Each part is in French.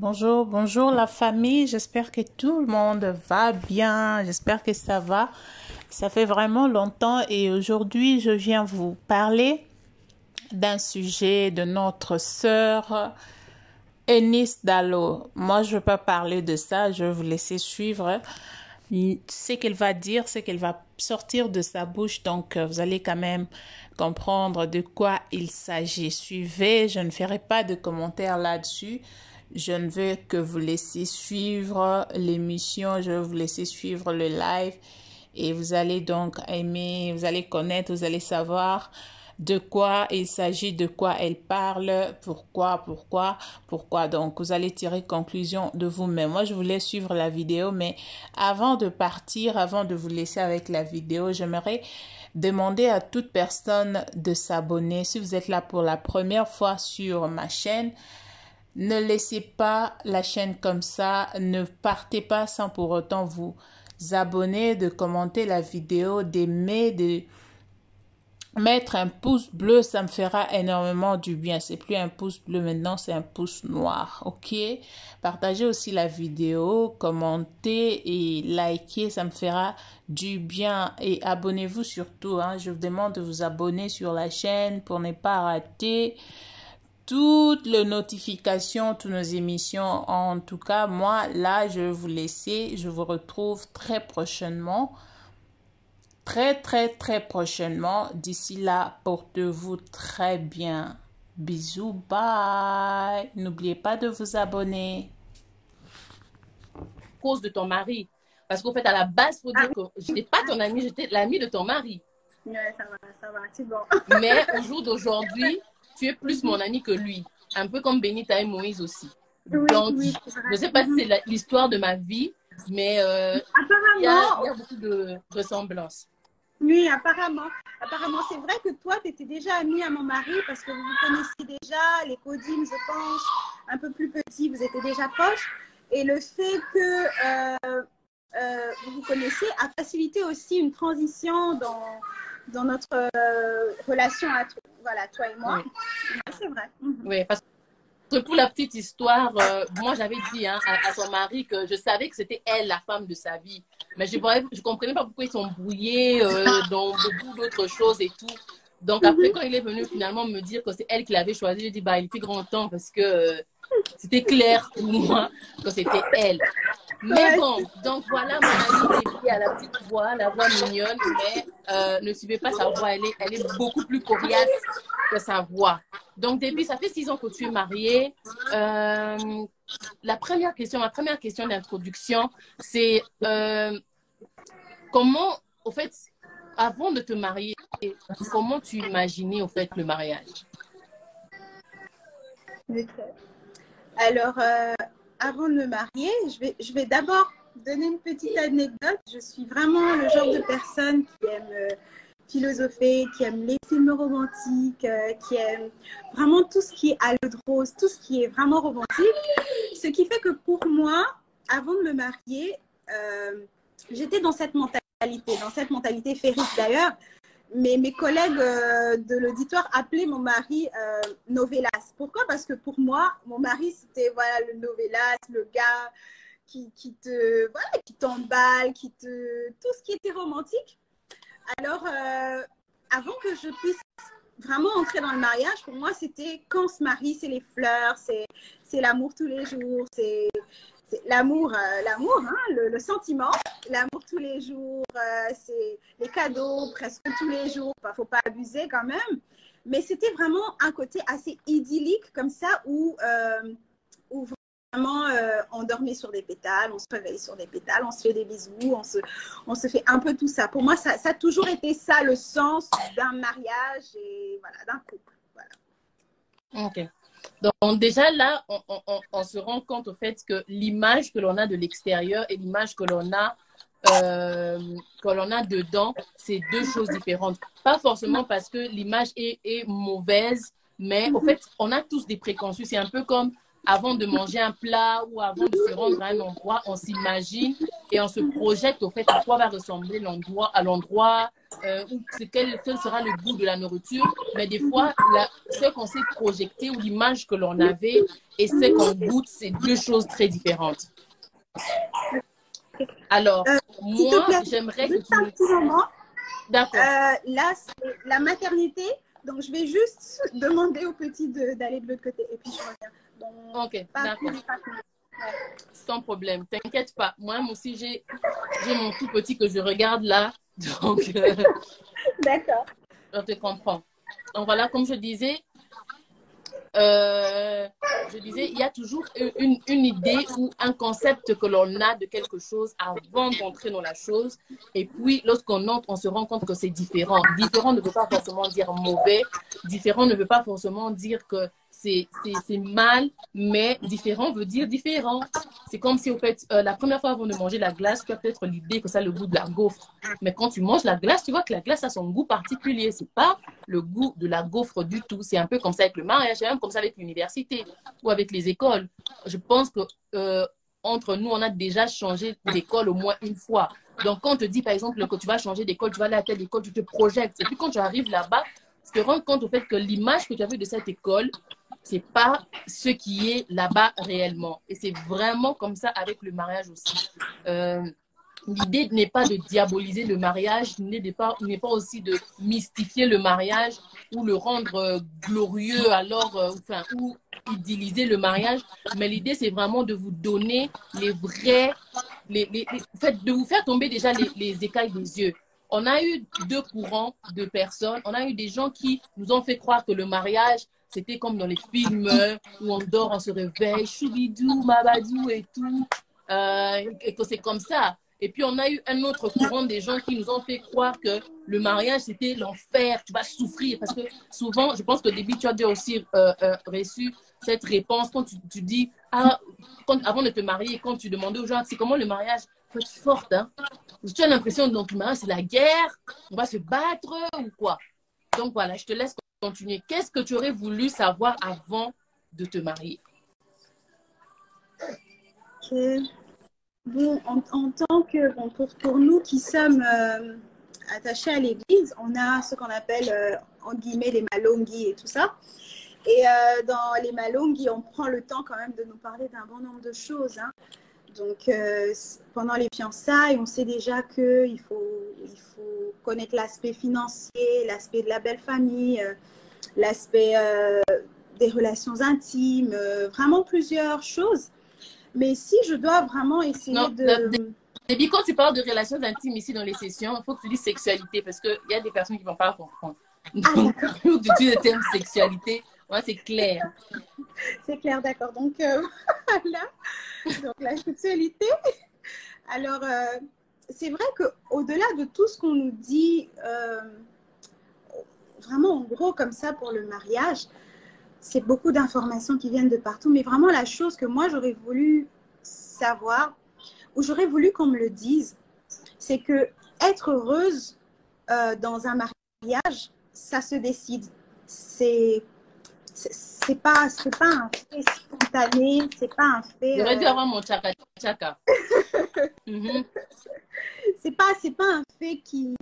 Bonjour, bonjour la famille. J'espère que tout le monde va bien. J'espère que ça va. Ça fait vraiment longtemps et aujourd'hui, je viens vous parler d'un sujet de notre sœur Eunice Dallo. Moi, je ne veux pas parler de ça. Je vais vous laisser suivre ce qu'elle va dire, ce qu'elle va sortir de sa bouche. Donc, vous allez quand même comprendre de quoi il s'agit. Suivez, je ne ferai pas de commentaires là-dessus. Je ne veux que vous laisser suivre l'émission, je vais vous laisser suivre le live et vous allez donc aimer, vous allez connaître, vous allez savoir de quoi il s'agit, de quoi elle parle, pourquoi. Donc, vous allez tirer conclusion de vous-même. Moi, je voulais suivre la vidéo, mais avant de partir, avant de vous laisser avec la vidéo, j'aimerais demander à toute personne de s'abonner. Si vous êtes là pour la première fois sur ma chaîne, ne laissez pas la chaîne comme ça, ne partez pas sans pour autant vous abonner, de commenter la vidéo, d'aimer, de mettre un pouce bleu, ça me fera énormément du bien. C'est plus un pouce bleu maintenant, c'est un pouce noir, ok? Partagez aussi la vidéo, commentez et likez, ça me fera du bien. Et abonnez-vous surtout, hein. Je vous demande de vous abonner sur la chaîne pour ne pas rater toutes les notifications, toutes nos émissions. En tout cas, moi, là, je vais vous laisser. Je vous retrouve très prochainement. Très prochainement. D'ici là, portez-vous très bien. Bisous, bye. N'oubliez pas de vous abonner. Cause de ton mari. Parce qu'au fait, à la base, il faut dire que je n'étais pas ton ami, j'étais l'ami de ton mari. Ouais, ça va, c'est bon. Mais au jour d'aujourd'hui, tu es plus mon ami que lui. Un peu comme Benita et Moïse aussi. Oui, Donc, oui, je ne sais pas si c'est l'histoire de ma vie, mais il y a beaucoup de ressemblances. Oui, apparemment. Apparemment, c'est vrai que toi, tu étais déjà amie à mon mari parce que vous vous connaissiez déjà, les codines, je pense, un peu plus petits, vous étiez déjà proches. Et le fait que vous vous connaissiez a facilité aussi une transition dans notre relation, voilà, toi et moi. Oui, C'est vrai. oui, parce que pour la petite histoire, moi j'avais dit hein, à son mari que je savais que c'était elle la femme de sa vie. Mais je ne comprenais pas pourquoi ils sont brouillés dans beaucoup d'autres choses et tout. Donc après, quand il est venu finalement me dire que c'est elle qui l'avait choisi, j'ai dit, bah, il était grand temps parce que c'était clair pour moi que c'était elle. Mais bon, donc voilà mon amie qui a la petite voix, la voix mignonne, mais ne suivez pas sa voix, elle est beaucoup plus coriace que sa voix. Donc depuis, ça fait 6 ans que tu es mariée. Ma première question d'introduction, c'est comment, au fait, avant de te marier, comment tu imaginais, au fait, le mariage? Alors, avant de me marier, je vais d'abord donner une petite anecdote. Je suis vraiment le genre de personne qui aime philosopher, qui aime les films romantiques, qui aime vraiment tout ce qui est à l'eau de rose, tout ce qui est vraiment romantique. Ce qui fait que pour moi, avant de me marier, j'étais dans cette mentalité féerique d'ailleurs. Mais mes collègues de l'auditoire appelaient mon mari Novelas. Pourquoi? Parce que pour moi, mon mari, c'était voilà, le Novelas, le gars qui t'emballe, tout ce qui était romantique. Alors, avant que je puisse vraiment entrer dans le mariage, pour moi, c'était quand on se marie, c'est les fleurs, c'est l'amour tous les jours, c'est l'amour, hein, le sentiment, l'amour tous les jours, c'est les cadeaux presque tous les jours. Il ne faut pas abuser quand même. Mais c'était vraiment un côté assez idyllique comme ça où vraiment on dormait sur des pétales, on se réveille sur des pétales, on se fait des bisous, on se fait un peu tout ça. Pour moi, ça a toujours été ça le sens d'un mariage et voilà, d'un couple. Voilà. Ok. Donc déjà là, on se rend compte au fait que l'image que l'on a de l'extérieur et l'image que l'on a dedans, c'est deux choses différentes. Pas forcément parce que l'image est mauvaise, mais au fait, on a tous des préconçus. C'est un peu comme avant de manger un plat ou avant de se rendre à un endroit, on s'imagine et on se projette au fait à quoi va ressembler l'endroit, ou quel sera le goût de la nourriture. Mais des fois, ce qu'on s'est projeté ou l'image que l'on avait et ce qu'on goûte, c'est deux choses très différentes. Alors, moi, j'aimerais que tu me... Petit moment. D'accord. Là, c'est la maternité. Donc, je vais juste demander au petit d'aller de l'autre côté. Et puis, je reviens. Donc, ok, d'accord. Ouais. Sans problème. T'inquiète pas. Moi aussi, j'ai mon tout petit que je regarde là. Donc, d'accord. Je te comprends. Donc, voilà, comme je disais, il y a toujours une idée ou un concept que l'on a de quelque chose avant d'entrer dans la chose. Et puis, lorsqu'on entre, on se rend compte que c'est différent. Différent ne veut pas forcément dire mauvais. Différent ne veut pas forcément dire que c'est mal, mais différent veut dire différent. C'est comme si, au fait, la première fois avant de manger la glace, tu as peut-être l'idée que ça a le goût de la gaufre. Mais quand tu manges la glace, tu vois que la glace a son goût particulier. C'est pas le goût de la gaufre du tout. C'est un peu comme ça avec le mariage, c'est même comme ça avec l'université ou avec les écoles. Je pense que entre nous, on a déjà changé d'école au moins une fois. Donc, quand on te dit, par exemple, que tu vas changer d'école, tu vas aller à telle école, tu te projettes. Et puis, quand tu arrives là-bas, tu te rends compte au fait que l'image que tu as vue de cette école, c'est pas ce qui est là-bas réellement. Et c'est vraiment comme ça avec le mariage aussi. L'idée n'est pas de diaboliser le mariage, n'est pas aussi de mystifier le mariage ou le rendre glorieux ou idylliser le mariage, mais l'idée c'est vraiment de vous donner les vrais, de vous faire tomber déjà les écailles des yeux. On a eu deux courants de personnes, on a eu des gens qui nous ont fait croire que le mariage c'était comme dans les films où on dort, on se réveille, choubidou, mabadou et tout, et que c'est comme ça. Et puis, on a eu un autre courant des gens qui nous ont fait croire que le mariage, c'était l'enfer, tu vas souffrir. Parce que souvent, je pense qu'au début, tu as déjà aussi reçu cette réponse quand tu dis, avant de te marier, quand tu demandais aux gens, c'est comment le mariage peut être fort, hein? Tu as l'impression que dans le mariage, c'est la guerre, on va se battre ou quoi? Donc voilà, je te laisse continuer. Qu'est-ce que tu aurais voulu savoir avant de te marier? Ok. Bon, en tant que, bon, pour nous qui sommes attachés à l'église, on a ce qu'on appelle, en guillemets, les malongis et tout ça. Et dans les malongis, on prend le temps quand même de nous parler d'un bon nombre de choses. Hein. Donc, pendant les fiançailles, on sait déjà qu'il faut connaître l'aspect financier, l'aspect de la belle famille, l'aspect des relations intimes, vraiment plusieurs choses. Mais si je dois vraiment essayer Déby, quand tu parles de relations intimes ici dans les sessions, il faut que tu dises sexualité parce qu'il y a des personnes qui ne vont pas comprendre. Donc, tu utilises le terme sexualité, moi, c'est clair. C'est clair, d'accord. Donc, voilà. Donc, la sexualité. Alors, c'est vrai qu'au-delà de tout ce qu'on nous dit, vraiment en gros comme ça pour le mariage, c'est beaucoup d'informations qui viennent de partout. Mais vraiment, la chose que moi, j'aurais voulu savoir, ou j'aurais voulu qu'on me le dise, c'est que être heureuse dans un mariage, ça se décide. C'est pas un fait spontané, c'est pas un fait. J'aurais dû avoir mon tchaka-tchaka. C'est pas un fait qui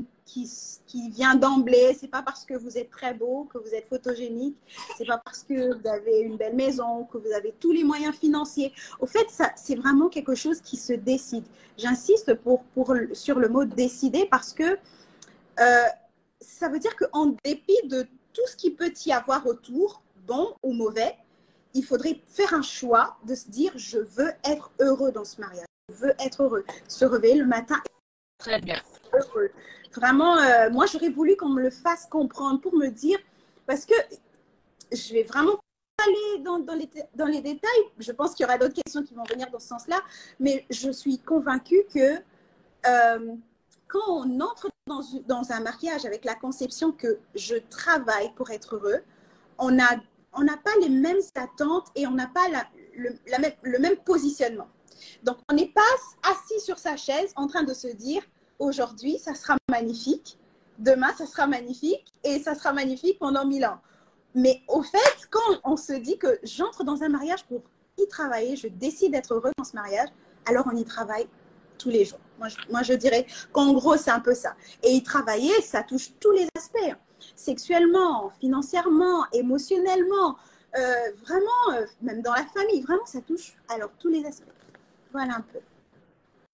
vient d'emblée. C'est pas parce que vous êtes très beau, que vous êtes photogénique. C'est pas parce que vous avez une belle maison, que vous avez tous les moyens financiers. Au fait, c'est vraiment quelque chose qui se décide. J'insiste sur le mot décider parce que ça veut dire qu'en dépit de tout ce qui peut y avoir autour, bon ou mauvais, il faudrait faire un choix de se dire je veux être heureux dans ce mariage. Je veux être heureux. Se réveiller le matin. Très bien. Heureux. Vraiment, moi, j'aurais voulu qu'on me le fasse comprendre pour me dire, parce que je vais vraiment aller dans les détails. Je pense qu'il y aura d'autres questions qui vont venir dans ce sens-là, mais je suis convaincue que quand on entre dans un mariage avec la conception que je travaille pour être heureux, on n'a pas les mêmes attentes et on n'a pas le même positionnement. Donc, on n'est pas assis sur sa chaise en train de se dire aujourd'hui, ça sera magnifique, demain, ça sera magnifique et ça sera magnifique pendant 1000 ans. Mais au fait, quand on se dit que j'entre dans un mariage pour y travailler, je décide d'être heureuse dans ce mariage, alors on y travaille tous les jours. Moi, je dirais qu'en gros, c'est un peu ça. Et y travailler, ça touche tous les aspects. Sexuellement, financièrement, émotionnellement, vraiment, même dans la famille, vraiment, ça touche alors tous les aspects. Voilà un peu.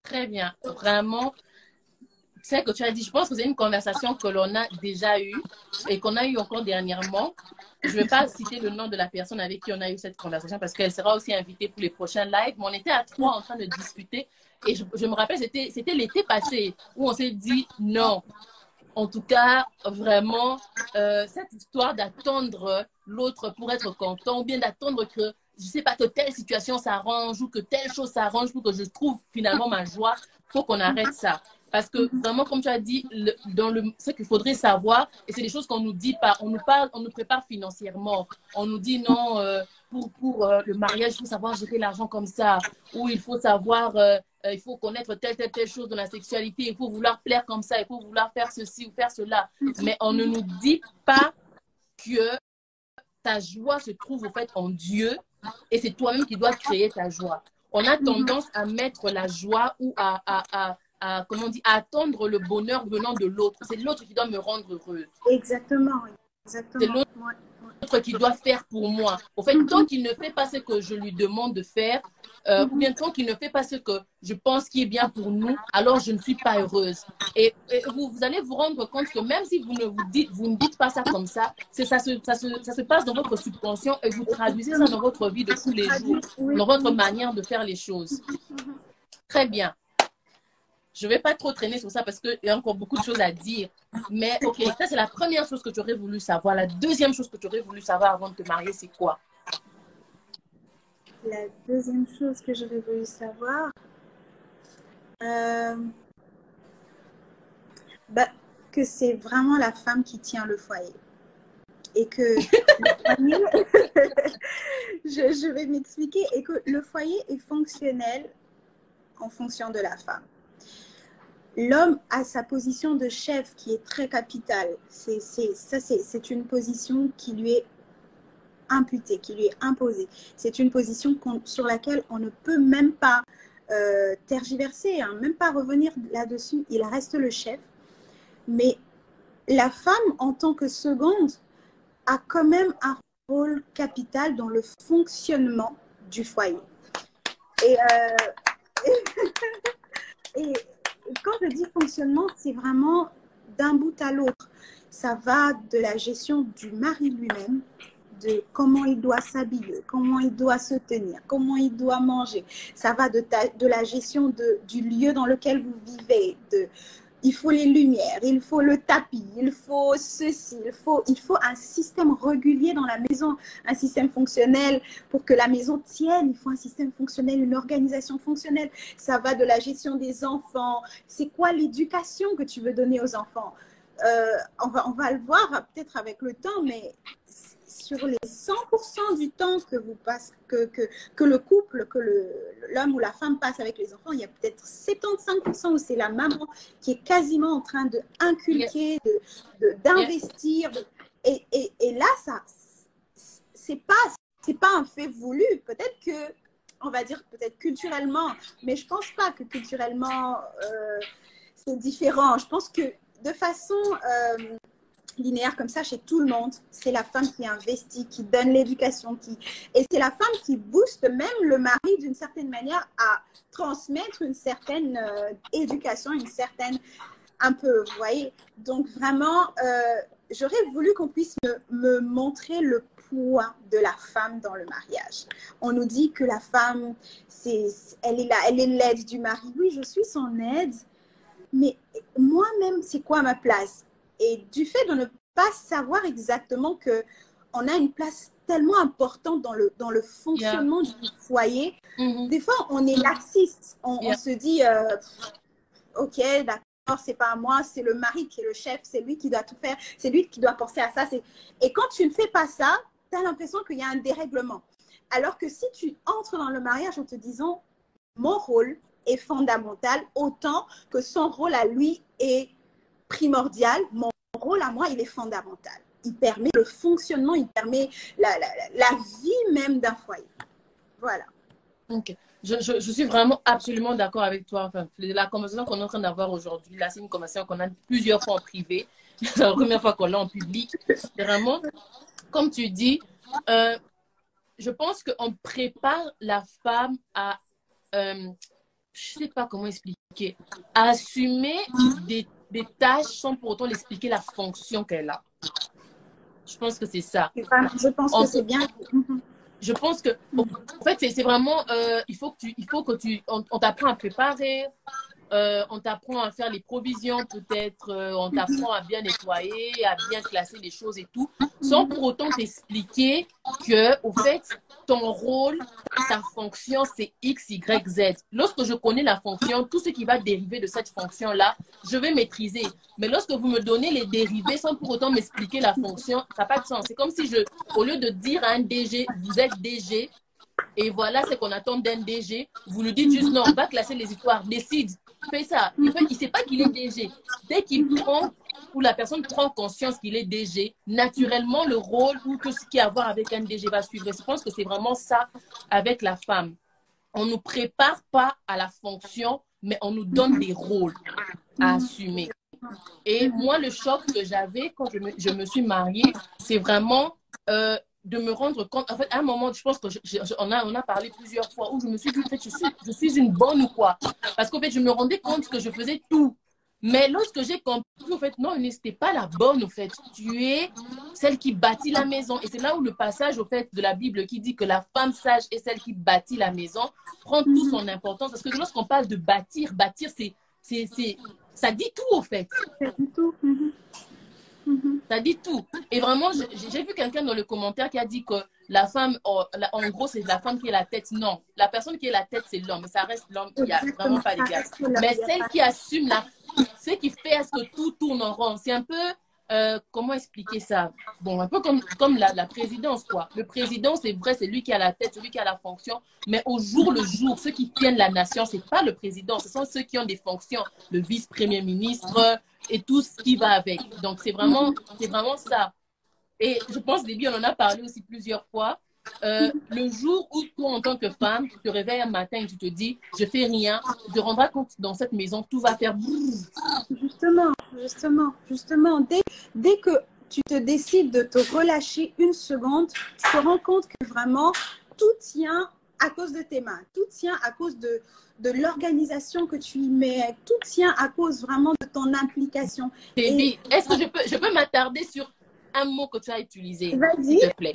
Très bien. Vraiment, c'est que tu as dit, je pense que c'est une conversation que l'on a déjà eue et qu'on a eue encore dernièrement. Je ne vais pas citer le nom de la personne avec qui on a eu cette conversation parce qu'elle sera aussi invitée pour les prochains lives. Mais on était à 3 en train de discuter et je me rappelle, c'était l'été passé où on s'est dit non. En tout cas, vraiment, cette histoire d'attendre l'autre pour être content ou bien d'attendre que, je ne sais pas, que telle situation s'arrange ou que telle chose s'arrange pour que je trouve finalement ma joie, il faut qu'on arrête ça. Parce que vraiment, comme tu as dit, ce qu'il faudrait savoir, et c'est des choses qu'on nous dit pas, on nous parle, on nous prépare financièrement. On nous dit non, pour le mariage, il faut savoir gérer l'argent comme ça, ou il faut savoir, il faut connaître telle chose de la sexualité, il faut vouloir plaire comme ça, il faut vouloir faire ceci ou faire cela. Mais on ne nous dit pas que ta joie se trouve au fait en Dieu et c'est toi-même qui dois créer ta joie. On a tendance à mettre la joie ou comment on dit, à attendre le bonheur venant de l'autre. C'est l'autre qui doit me rendre heureuse. Exactement. C'est l'autre qui doit faire pour moi. Au fait, tant qu'il ne fait pas ce que je lui demande de faire, ou bien tant qu'il ne fait pas ce que je pense qui est bien pour nous, alors je ne suis pas heureuse. Et vous allez vous rendre compte que même si vous ne dites pas ça comme ça, ça se passe dans votre subconscient et vous traduisez ça dans votre vie de tous les jours, dans votre manière de faire les choses. Très bien. Je ne vais pas trop traîner sur ça parce qu'il y a encore beaucoup de choses à dire. Mais ok, ça c'est la première chose que tu aurais voulu savoir. La deuxième chose que tu aurais voulu savoir avant de te marier, c'est quoi? La deuxième chose que j'aurais voulu savoir, que c'est vraiment la femme qui tient le foyer. Et que je vais m'expliquer, et que le foyer est fonctionnel en fonction de la femme. L'homme a sa position de chef qui est très capitale. C'est une position qui lui est imputée, qui lui est imposée. C'est une position sur laquelle on ne peut même pas tergiverser, hein, même pas revenir là-dessus. Il reste le chef. Mais la femme, en tant que seconde, a quand même un rôle capital dans le fonctionnement du foyer. Et quand je dis fonctionnement, c'est vraiment d'un bout à l'autre. Ça va de la gestion du mari lui-même, de comment il doit s'habiller, comment il doit se tenir, comment il doit manger. Ça va de la gestion du lieu dans lequel vous vivez, il faut les lumières, il faut le tapis, il faut ceci, il faut un système régulier dans la maison, un système fonctionnel pour que la maison tienne. Il faut un système fonctionnel, une organisation fonctionnelle. Ça va de la gestion des enfants. C'est quoi l'éducation que tu veux donner aux enfants? On va le voir peut-être avec le temps, mais sur les 100% du temps que le couple, que l'homme ou la femme passe avec les enfants, il y a peut-être 75% où c'est la maman qui est quasiment en train d'inculquer, d'investir. Et là, c'est pas un fait voulu. Peut-être que, on va dire peut-être culturellement, mais je pense pas que culturellement c'est différent. Je pense que de façon linéaire comme ça chez tout le monde, c'est la femme qui investit, qui donne l'éducation, et c'est la femme qui booste même le mari d'une certaine manière à transmettre une certaine éducation, une certaine un peu, vous voyez. Donc vraiment, j'aurais voulu qu'on puisse me montrer le poids de la femme dans le mariage. On nous dit que la femme, elle est là, elle est l'aide du mari. Oui, je suis son aide, mais moi-même, c'est quoi ma place? Et du fait de ne pas savoir exactement qu'on a une place tellement importante dans le fonctionnement du foyer, des fois, on est laxiste. On se dit, ok, d'accord, c'est pas à moi, c'est le mari qui est le chef, c'est lui qui doit tout faire, c'est lui qui doit penser à ça. Et quand tu ne fais pas ça, tu as l'impression qu'il y a un dérèglement. Alors que si tu entres dans le mariage en te disant, mon rôle est fondamental, autant que son rôle à lui est primordial, mon rôle à moi, il est fondamental. Il permet le fonctionnement, il permet la vie même d'un foyer. Voilà. Ok. Je suis vraiment absolument d'accord avec toi. Enfin, la conversation qu'on est en train d'avoir aujourd'hui, là, c'est une conversation qu'on a plusieurs fois en privé. C'est la première fois qu'on l'a en public. C'est vraiment, comme tu dis, euh, je pense qu'on prépare la femme à, je sais pas comment expliquer, à assumer des tâches sans pour autant l'expliquer la fonction qu'elle a. Je pense que c'est ça. Je pense que c'est bien. Je pense que, en fait, c'est vraiment, il faut que on t'apprend à préparer, on t'apprend à faire les provisions, peut-être, on t'apprend à bien nettoyer, à bien classer les choses et tout, sans pour autant t'expliquer que, au fait, ton rôle, ta fonction, c'est X, Y, Z. Lorsque je connais la fonction, tout ce qui va dériver de cette fonction-là, je vais maîtriser. Mais lorsque vous me donnez les dérivés sans pour autant m'expliquer la fonction, ça n'a pas de sens. C'est comme si au lieu de dire à un DG, vous êtes DG, et voilà ce qu'on attend d'un DG. Vous lui dites juste non, on va classer les histoires, décide, fais ça. Il ne sait pas qu'il est DG. Dès qu'il prend, ou la personne prend conscience qu'il est DG, naturellement, le rôle ou tout ce qui a à voir avec un DG va suivre. Je pense que c'est vraiment ça avec la femme. On ne nous prépare pas à la fonction, mais on nous donne des rôles à assumer. Et moi, le choc que j'avais quand je me suis mariée, c'est vraiment de me rendre compte. En fait, à un moment, je pense qu'on on a parlé plusieurs fois où je me suis dit, en fait, je suis une bonne ou quoi. Parce qu'en fait, je me rendais compte que je faisais tout. Mais lorsque j'ai compris, en fait, non, n'était pas la bonne, en fait. Tu es celle qui bâtit la maison. Et c'est là où le passage, au fait, de la Bible qui dit que la femme sage est celle qui bâtit la maison prend toute son importance. Parce que lorsqu'on parle de bâtir, ça dit tout, au fait. Ça dit tout. Et vraiment, j'ai vu quelqu'un dans le commentaire qui a dit que la femme, en gros, c'est la femme qui est la tête. Non, la personne qui est la tête, c'est l'homme. Ça reste l'homme. Il n'y a vraiment pas d'égal. Mais celle qui assume, ce qui fait à ce que tout tourne en rond, c'est un peu, comment expliquer ça? Bon, un peu comme la présidence, quoi. Le président, c'est vrai, c'est lui qui a la tête, c'est lui qui a la fonction. Mais au jour le jour, ceux qui tiennent la nation, c'est pas le président, ce sont ceux qui ont des fonctions. Le vice-premier ministre et tout ce qui va avec. Donc, c'est vraiment ça. Et je pense, Déby, on en a parlé aussi plusieurs fois. Le jour où toi, en tant que femme, tu te réveilles un matin et tu te dis, je fais rien, tu te rendras compte que dans cette maison, tout va faire brrr. Justement. Dès que tu te décides de te relâcher une seconde, tu te rends compte que vraiment, tout tient à cause de tes mains. Tout tient à cause de l'organisation que tu y mets. Tout tient à cause vraiment de ton implication. Déby, est-ce que je peux m'attarder sur un mot que tu as utilisé, Vas-y. s'il te plaît?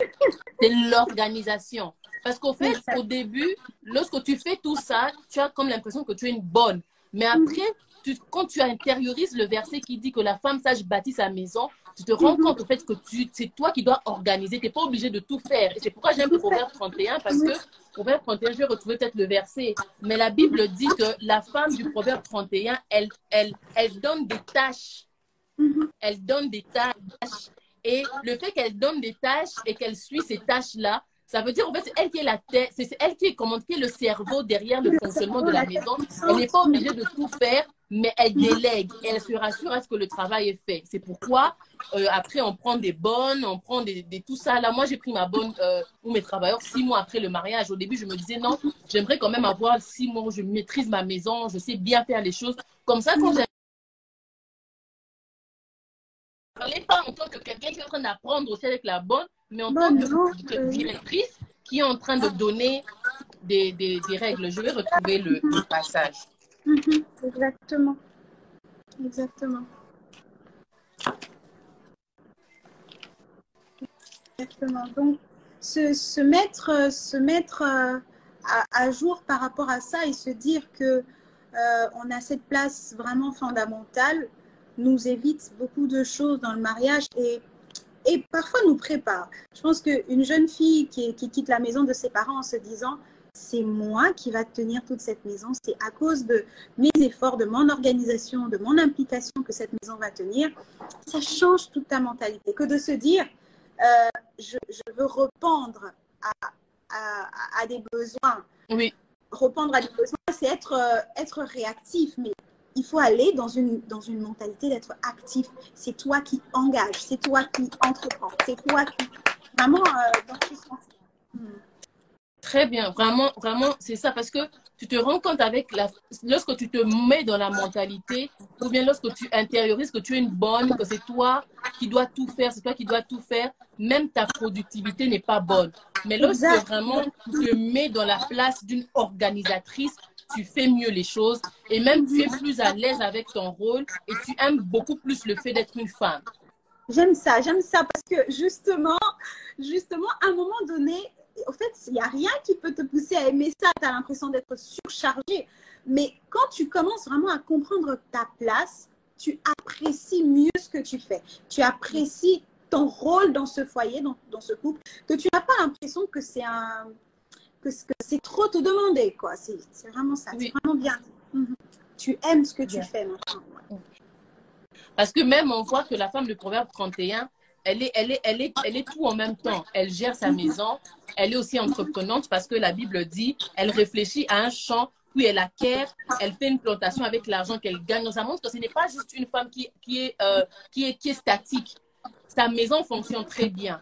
C'est l'organisation. Parce qu'au fait, au début, lorsque tu fais tout ça, tu as comme l'impression que tu es une bonne. Mais après, quand tu intériorises le verset qui dit que la femme sage bâtit sa maison, tu te rends compte au fait que c'est toi qui dois organiser. Tu n'es pas obligé de tout faire. Et c'est pourquoi j'aime Proverbe 31, parce que Proverbe 31, je vais retrouver peut-être le verset. Mais la Bible dit que la femme du Proverbe 31, elle donne des tâches. Elle donne des tâches. Et le fait qu'elle donne des tâches et qu'elle suit ces tâches-là, ça veut dire, en fait, c'est elle qui est la tête, c'est elle qui est le cerveau derrière le fonctionnement de la maison. Elle n'est pas obligée de tout faire, mais elle délègue. Elle se rassure à ce que le travail est fait. C'est pourquoi, après, on prend des bonnes, on prend tout ça. Là, moi, j'ai pris ma bonne ou mes travailleurs 6 mois après le mariage. Au début, je me disais, non, j'aimerais quand même avoir 6 mois où je maîtrise ma maison, je sais bien faire les choses. Comme ça, quand j'ai parlais pas en tant que quelqu'un qui est en train d'apprendre aussi avec la bonne, mais en tant que directrice qui est en train de donner des règles. Je vais retrouver le passage. Exactement. Donc, se mettre à jour par rapport à ça et se dire que on a cette place vraiment fondamentale nous évite beaucoup de choses dans le mariage et parfois nous prépare. Je pense qu'une jeune fille qui quitte la maison de ses parents en se disant c'est moi qui va tenir toute cette maison, c'est à cause de mes efforts, de mon organisation, de mon implication que cette maison va tenir, ça change toute ta mentalité. Que de se dire je veux répondre à des besoins. Oui. Répondre à des besoins, c'est être réactif, mais il faut aller dans une mentalité d'être actif. C'est toi qui engages, c'est toi qui entreprends, c'est toi qui... Vraiment, dans ce sens. Très bien, vraiment, vraiment, c'est ça, parce que tu te rends compte lorsque tu te mets dans la mentalité, ou bien lorsque tu intériorises que tu es une bonne, que c'est toi qui dois tout faire, c'est toi qui dois tout faire, même ta productivité n'est pas bonne. Mais lorsque Exact. vraiment tu te mets dans la place d'une organisatrice, tu fais mieux les choses et même tu es plus à l'aise avec ton rôle et tu aimes beaucoup plus le fait d'être une femme. J'aime ça parce que justement, à un moment donné, en fait, il n'y a rien qui peut te pousser à aimer ça. Tu as l'impression d'être surchargé. Mais quand tu commences vraiment à comprendre ta place, tu apprécies mieux ce que tu fais. Tu apprécies ton rôle dans ce foyer, dans ce couple, que tu n'as pas l'impression que c'est c'est trop te demander, quoi. C'est vraiment ça. Oui. C'est vraiment bien. Tu aimes ce que tu Bien. fais maintenant. Ouais. Parce que même on voit que la femme de Proverbe 31, elle est tout en même temps. Elle gère sa maison, elle est aussi entreprenante parce que la Bible dit, elle réfléchit à un champ, puis elle acquiert, elle fait une plantation avec l'argent qu'elle gagne. Donc ça montre que ce n'est pas juste une femme qui est statique. Sa maison fonctionne très bien.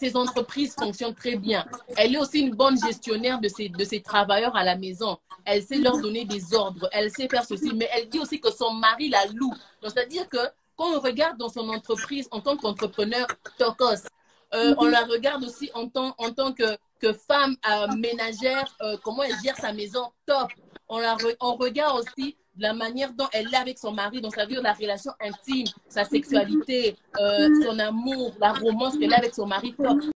Ses entreprises fonctionnent très bien. Elle est aussi une bonne gestionnaire de ses travailleurs à la maison. Elle sait leur donner des ordres. Elle sait faire ceci. Mais elle dit aussi que son mari la loue. Donc, c'est-à-dire que quand on regarde dans son entreprise en tant qu'entrepreneur, tokos, on la regarde aussi en tant que femme ménagère, comment elle gère sa maison, top. On regarde aussi la manière dont elle est avec son mari, donc ça veut dire la relation intime, sa sexualité, son amour, la romance qu'elle a avec son mari, top.